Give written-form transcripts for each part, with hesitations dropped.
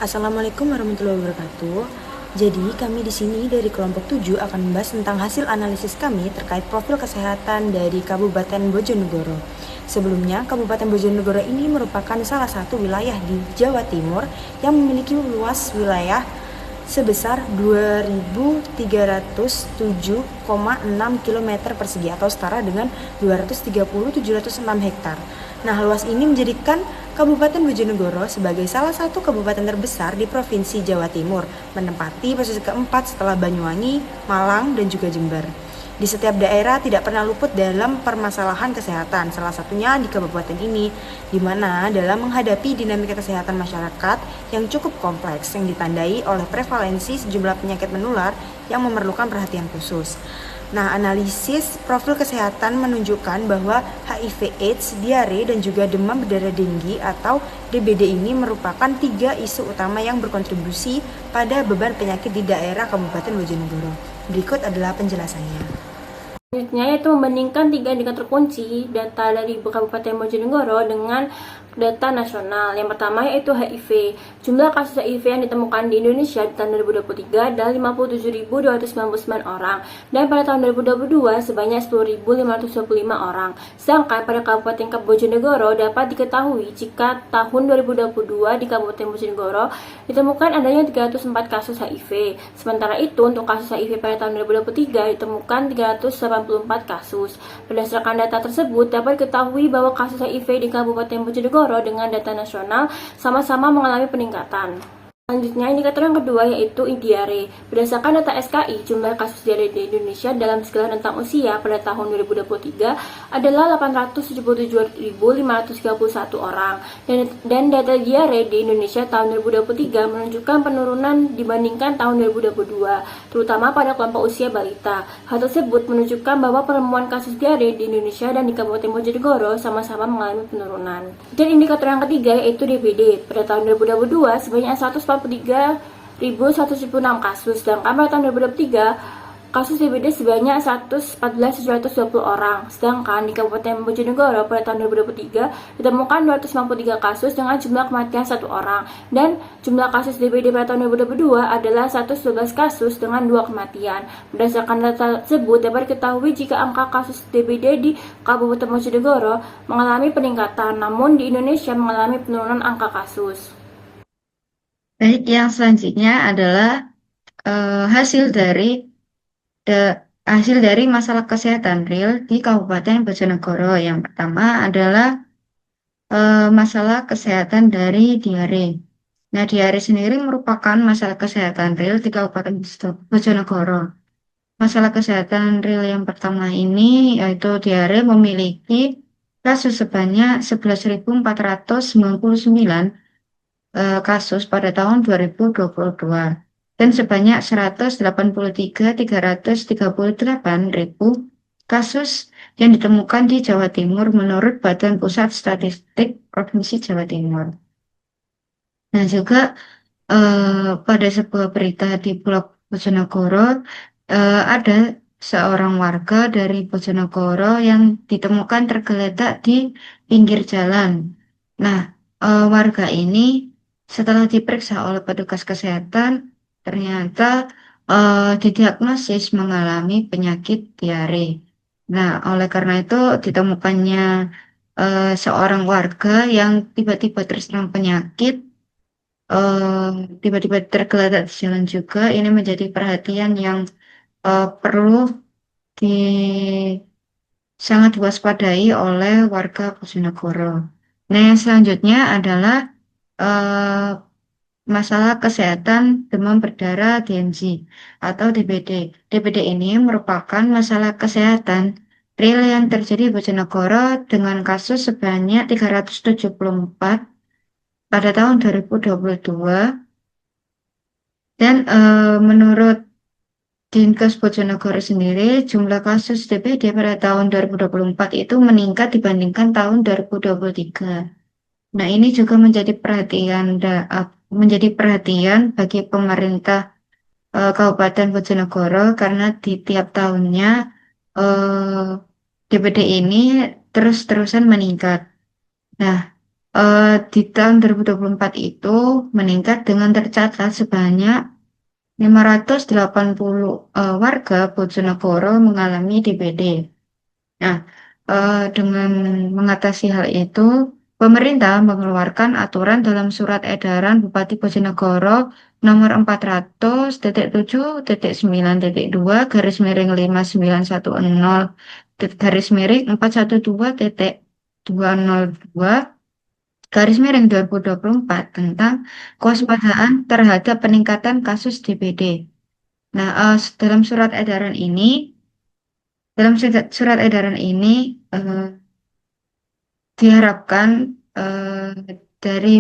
Assalamualaikum warahmatullahi wabarakatuh. Jadi, kami di sini dari kelompok 7 akan membahas tentang hasil analisis kami terkait profil kesehatan dari Kabupaten Bojonegoro. Sebelumnya, Kabupaten Bojonegoro ini merupakan salah satu wilayah di Jawa Timur yang memiliki luas wilayah sebesar 2.307,6 km persegi atau setara dengan 230.706 hektar. Nah, luas ini menjadikan Kabupaten Bojonegoro sebagai salah satu kabupaten terbesar di Provinsi Jawa Timur, menempati posisi keempat setelah Banyuwangi, Malang, dan juga Jember. Di setiap daerah tidak pernah luput dalam permasalahan kesehatan, salah satunya di kabupaten ini, di mana dalam menghadapi dinamika kesehatan masyarakat yang cukup kompleks yang ditandai oleh prevalensi sejumlah penyakit menular yang memerlukan perhatian khusus. Nah, analisis profil kesehatan menunjukkan bahwa HIV/AIDS, diare, dan juga demam berdarah tinggi atau DBD ini merupakan 3 isu utama yang berkontribusi pada beban penyakit di daerah Kabupaten Bojonegoro. Berikut adalah penjelasannya. Selanjutnya yaitu membandingkan 3 indikator kunci data dari Kabupaten Bojonegoro dengan data nasional. Yang pertama yaitu HIV. Jumlah kasus HIV yang ditemukan di Indonesia di tahun 2023 adalah 57.299 orang dan pada tahun 2022 sebanyak 10.525 orang. Sedangkan pada Kabupaten Bojonegoro dapat diketahui jika tahun 2022 di Kabupaten Bojonegoro ditemukan adanya 304 kasus HIV. Sementara itu untuk kasus HIV pada tahun 2023 ditemukan 384 kasus. Berdasarkan data tersebut dapat diketahui bahwa kasus HIV di Kabupaten Bojonegoro dengan data nasional sama-sama mengalami peningkatan. Selanjutnya, indikator yang kedua yaitu diare. Berdasarkan data SKI, jumlah kasus diare di Indonesia dalam skala rentang usia pada tahun 2023 adalah 877.531 orang. Dan data diare di Indonesia tahun 2023 menunjukkan penurunan dibandingkan tahun 2022, terutama pada kelompok usia balita. Hal tersebut menunjukkan bahwa penemuan kasus diare di Indonesia dan di Kabupaten Bojonegoro sama-sama mengalami penurunan. Dan indikator yang ketiga yaitu DBD. Pada tahun 2022 sebanyak 143.176 kasus, sedangkan pada tahun 2023 kasus DBD sebanyak 114.720 orang. Sedangkan di Kabupaten Bojonegoro pada tahun 2023 ditemukan 293 kasus dengan jumlah kematian 1 orang dan jumlah kasus DBD pada tahun 2022 adalah 112 kasus dengan 2 kematian. Berdasarkan data tersebut dapat diketahui jika angka kasus DBD di Kabupaten Bojonegoro mengalami peningkatan, namun di Indonesia mengalami penurunan angka kasus. Baik, yang selanjutnya adalah hasil dari masalah kesehatan real di Kabupaten Bojonegoro. Yang pertama adalah masalah kesehatan dari diare. Nah, diare sendiri merupakan masalah kesehatan real di Kabupaten Bojonegoro. Masalah kesehatan real yang pertama ini yaitu diare memiliki kasus sebanyak 11.499 kasus pada tahun 2022 dan sebanyak 183.338 kasus yang ditemukan di Jawa Timur menurut Badan Pusat Statistik Provinsi Jawa Timur. Nah, juga pada sebuah berita di blog Bojonegoro ada seorang warga dari Bojonegoro yang ditemukan tergeletak di pinggir jalan. Nah, warga ini setelah diperiksa oleh petugas kesehatan ternyata didiagnosis mengalami penyakit diare. Nah, oleh karena itu ditemukannya seorang warga yang tiba-tiba terserang penyakit, tiba-tiba tergeletak di jalan juga. Ini menjadi perhatian yang perlu sangat diwaspadai oleh warga Bojonegoro. Nah, yang selanjutnya adalah masalah kesehatan demam berdarah DMG atau DBD. DBD ini merupakan masalah kesehatan real yang terjadi di Bojonegoro dengan kasus sebanyak 374 pada tahun 2022 dan menurut Dinkes Bojonegoro sendiri jumlah kasus DBD pada tahun 2024 itu meningkat dibandingkan tahun 2023. Nah, ini juga menjadi perhatian bagi pemerintah Kabupaten Bojonegoro karena di tiap tahunnya DBD ini terus-terusan meningkat. Nah, Di tahun 2024 itu meningkat dengan tercatat sebanyak 580 warga Bojonegoro mengalami DBD. Nah, dengan mengatasi hal itu, pemerintah mengeluarkan aturan dalam Surat Edaran Bupati Bojonegoro nomor 400.7.9.2 garis miring 5910 garis miring 412.202 garis miring 2024 tentang kewaspadaan terhadap peningkatan kasus DBD. Nah, dalam surat edaran ini diharapkan dari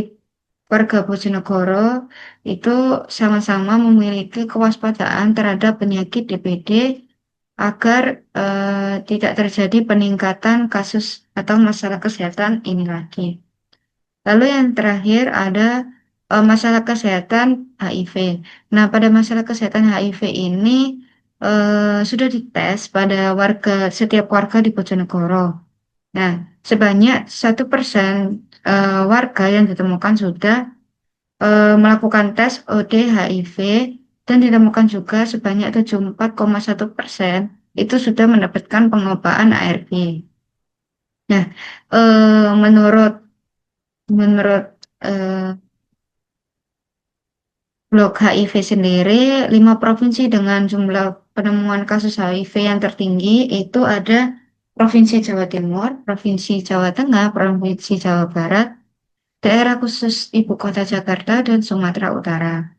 warga Bojonegoro itu sama-sama memiliki kewaspadaan terhadap penyakit DBD agar tidak terjadi peningkatan kasus atau masalah kesehatan ini lagi. Lalu yang terakhir ada masalah kesehatan HIV. Nah, pada masalah kesehatan HIV ini sudah dites pada setiap warga di Bojonegoro. Nah, sebanyak 1% warga yang ditemukan sudah melakukan tes OD HIV dan ditemukan juga sebanyak 74,1% itu sudah mendapatkan pengobatan ARV. Nah, menurut blok HIV sendiri, 5 provinsi dengan jumlah penemuan kasus HIV yang tertinggi itu ada Provinsi Jawa Timur, Provinsi Jawa Tengah, Provinsi Jawa Barat, Daerah Khusus Ibu Kota Jakarta, dan Sumatera Utara.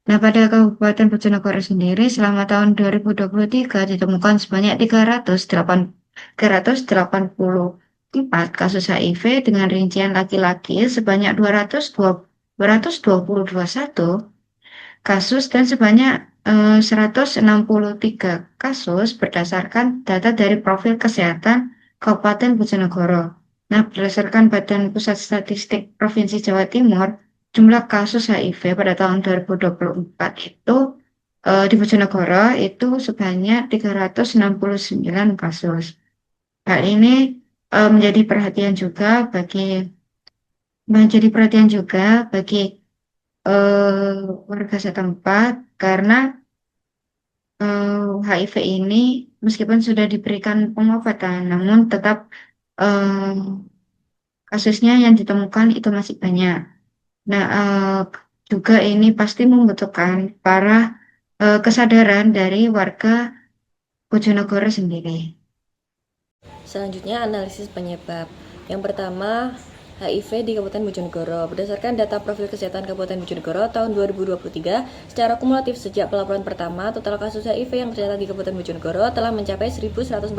Nah, pada Kabupaten Bojonegoro sendiri selama tahun 2023 ditemukan sebanyak 384 kasus HIV dengan rincian laki-laki sebanyak 221 kasus dan sebanyak 163 kasus berdasarkan data dari profil kesehatan Kabupaten Bojonegoro. Nah, berdasarkan Badan Pusat Statistik Provinsi Jawa Timur, jumlah kasus HIV pada tahun 2024 itu di Bojonegoro itu sebanyak 369 kasus. Hal ini menjadi perhatian juga bagi warga setempat karena HIV ini meskipun sudah diberikan pengobatan, namun tetap kasusnya yang ditemukan itu masih banyak. Nah, juga ini pasti membutuhkan kesadaran dari warga Bojonegoro sendiri. Selanjutnya analisis penyebab. Yang pertama, HIV di Kabupaten Bojonegoro. Berdasarkan data profil kesehatan Kabupaten Bojonegoro tahun 2023, secara kumulatif sejak pelaporan pertama, total kasus HIV yang tercatat di Kabupaten Bojonegoro telah mencapai 1.142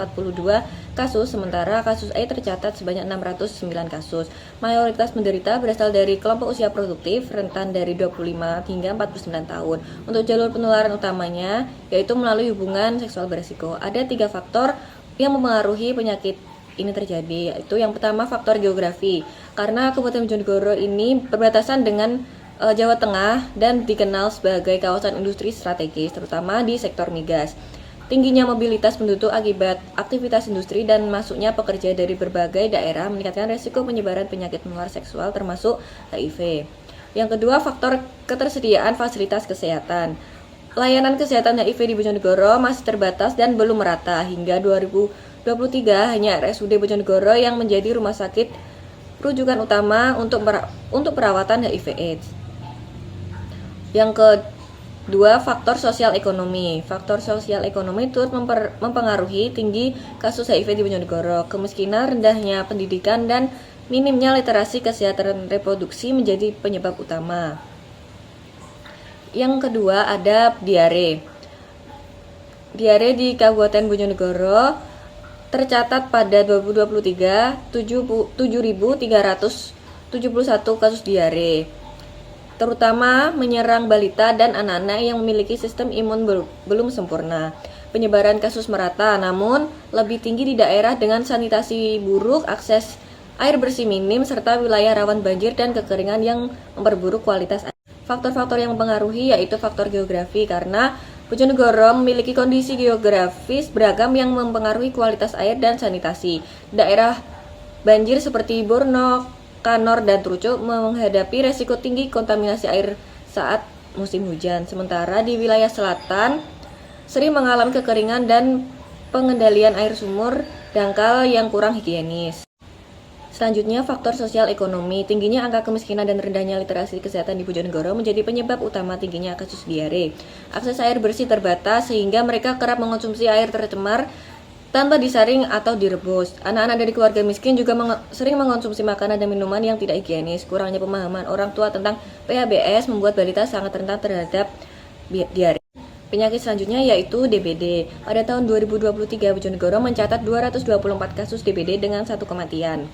kasus, sementara kasus AIDS tercatat sebanyak 609 kasus. Mayoritas penderita berasal dari kelompok usia produktif, rentan dari 25 hingga 49 tahun. Untuk jalur penularan utamanya, yaitu melalui hubungan seksual beresiko. Ada 3 faktor yang mempengaruhi penyakit ini terjadi, yaitu yang pertama faktor geografi, karena Kabupaten Bojonegoro ini berbatasan dengan Jawa Tengah dan dikenal sebagai kawasan industri strategis, terutama di sektor migas. Tingginya mobilitas penduduk akibat aktivitas industri dan masuknya pekerja dari berbagai daerah meningkatkan resiko penyebaran penyakit menular seksual termasuk HIV. Yang kedua, faktor ketersediaan fasilitas kesehatan. Layanan kesehatan HIV di Bojonegoro masih terbatas dan belum merata. Hingga 2023 hanya RSUD Bojonegoro yang menjadi rumah sakit rujukan utama untuk perawatan HIV/AIDS. Yang kedua, faktor sosial ekonomi. Faktor sosial ekonomi turut mempengaruhi tinggi kasus HIV di Bojonegoro. Kemiskinan, rendahnya pendidikan, dan minimnya literasi kesehatan reproduksi menjadi penyebab utama. Yang kedua ada diare. Diare di Kabupaten Bojonegoro tercatat pada 2023 7.371 kasus diare, terutama menyerang balita dan anak-anak yang memiliki sistem imun belum sempurna. Penyebaran kasus merata, namun lebih tinggi di daerah dengan sanitasi buruk, akses air bersih minim, serta wilayah rawan banjir dan kekeringan yang memperburuk kualitas air. Faktor-faktor yang mempengaruhi yaitu faktor geografi, karena Bojonegoro memiliki kondisi geografis beragam yang mempengaruhi kualitas air dan sanitasi. Daerah banjir seperti Borno, Kanor dan Truco menghadapi resiko tinggi kontaminasi air saat musim hujan. Sementara di wilayah selatan sering mengalami kekeringan dan pengendalian air sumur dangkal yang kurang higienis. Selanjutnya, faktor sosial ekonomi. Tingginya angka kemiskinan dan rendahnya literasi kesehatan di Bojonegoro menjadi penyebab utama tingginya kasus diare. Akses air bersih terbatas sehingga mereka kerap mengonsumsi air tercemar tanpa disaring atau direbus. Anak-anak dari keluarga miskin juga sering mengonsumsi makanan dan minuman yang tidak higienis. Kurangnya pemahaman orang tua tentang PHBS membuat balita sangat rentan terhadap diare. Penyakit selanjutnya yaitu DBD. Pada tahun 2023, Bojonegoro mencatat 224 kasus DBD dengan 1 kematian.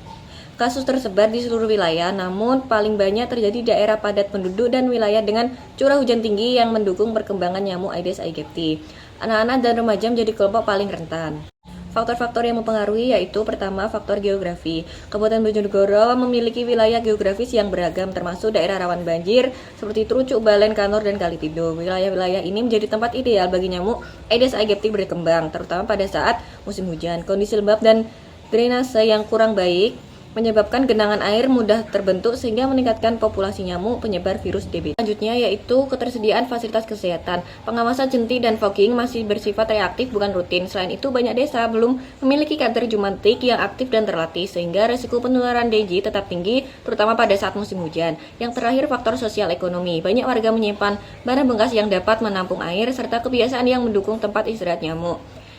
Kasus tersebar di seluruh wilayah, namun paling banyak terjadi di daerah padat penduduk dan wilayah dengan curah hujan tinggi yang mendukung perkembangan nyamuk Aedes aegypti. Anak-anak dan remaja menjadi kelompok paling rentan. Faktor-faktor yang mempengaruhi yaitu pertama, faktor geografi. Kabupaten Bojonegoro memiliki wilayah geografis yang beragam termasuk daerah rawan banjir seperti Trucuk, Balen, Kanor, dan Kalipido. Wilayah-wilayah ini menjadi tempat ideal bagi nyamuk Aedes aegypti berkembang, terutama pada saat musim hujan. Kondisi lembab dan drainase yang kurang baik menyebabkan genangan air mudah terbentuk sehingga meningkatkan populasi nyamuk penyebar virus DBD. Selanjutnya yaitu ketersediaan fasilitas kesehatan. Pengawasan jenti dan fogging masih bersifat reaktif bukan rutin. Selain itu banyak desa belum memiliki kader jumantik yang aktif dan terlatih sehingga resiko penularan dengue tetap tinggi terutama pada saat musim hujan. Yang terakhir faktor sosial ekonomi. Banyak warga menyimpan barang bekas yang dapat menampung air serta kebiasaan yang mendukung tempat istirahat nyamuk.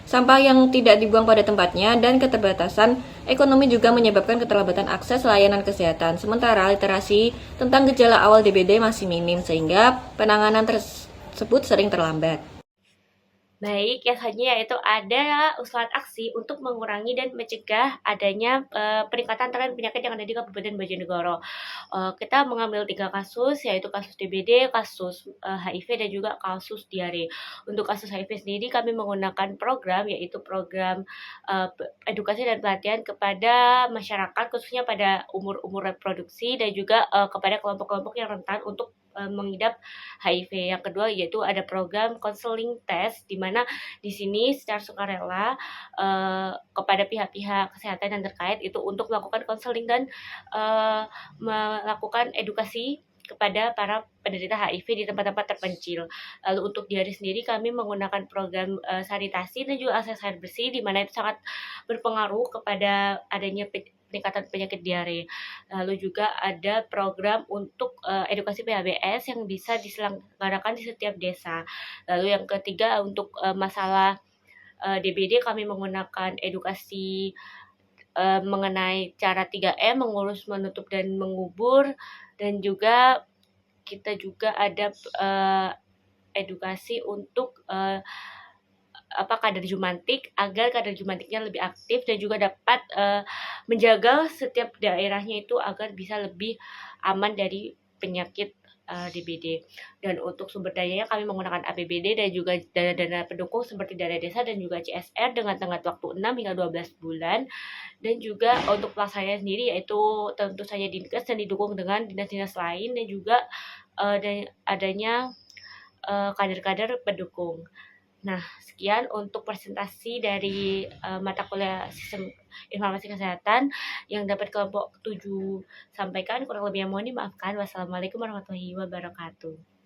Sampah yang tidak dibuang pada tempatnya dan keterbatasan ekonomi juga menyebabkan keterlambatan akses layanan kesehatan. Sementara literasi tentang gejala awal DBD masih minim sehingga penanganan tersebut sering terlambat. Baik, yang selanjutnya yaitu ada usulan aksi untuk mengurangi dan mencegah adanya peningkatan tren penyakit yang ada di Kabupaten Bojonegoro. Kita mengambil 3 kasus, yaitu kasus DBD, kasus HIV, dan juga kasus diare. Untuk kasus HIV sendiri kami menggunakan program, yaitu program edukasi dan pelatihan kepada masyarakat, khususnya pada umur-umur reproduksi, dan juga kepada kelompok-kelompok yang rentan untuk mengidap HIV. Yang kedua yaitu ada program counseling test, di mana di sini secara sukarela kepada pihak-pihak kesehatan yang terkait itu untuk melakukan konseling dan melakukan edukasi kepada para penderita HIV di tempat-tempat terpencil. Lalu untuk diare sendiri kami menggunakan program sanitasi dan juga akses air bersih, di mana itu sangat berpengaruh kepada adanya peningkatan penyakit diare. Lalu juga ada program untuk edukasi PHBS yang bisa diselenggarakan di setiap desa. Lalu yang ketiga untuk masalah DBD kami menggunakan edukasi mengenai cara 3M, mengurus, menutup, dan mengubur, dan juga kita juga ada edukasi untuk kader jumantik agar kader jumantiknya lebih aktif dan juga dapat menjaga setiap daerahnya itu agar bisa lebih aman dari penyakit DBD. Dan untuk sumber dayanya kami menggunakan APBD dan juga dana-dana pendukung seperti dana desa dan juga CSR dengan tenggat waktu 6 hingga 12 bulan. Dan juga untuk pelaksananya sendiri yaitu tentu saja Dinkes dan didukung dengan dinas-dinas lain dan juga adanya kader-kader pendukung. Nah, sekian untuk presentasi dari mata kuliah Sistem Informasi Kesehatan yang dapat kelompok 7 sampaikan. Kurang lebihnya mohon dimaafkan. Wassalamualaikum warahmatullahi wabarakatuh.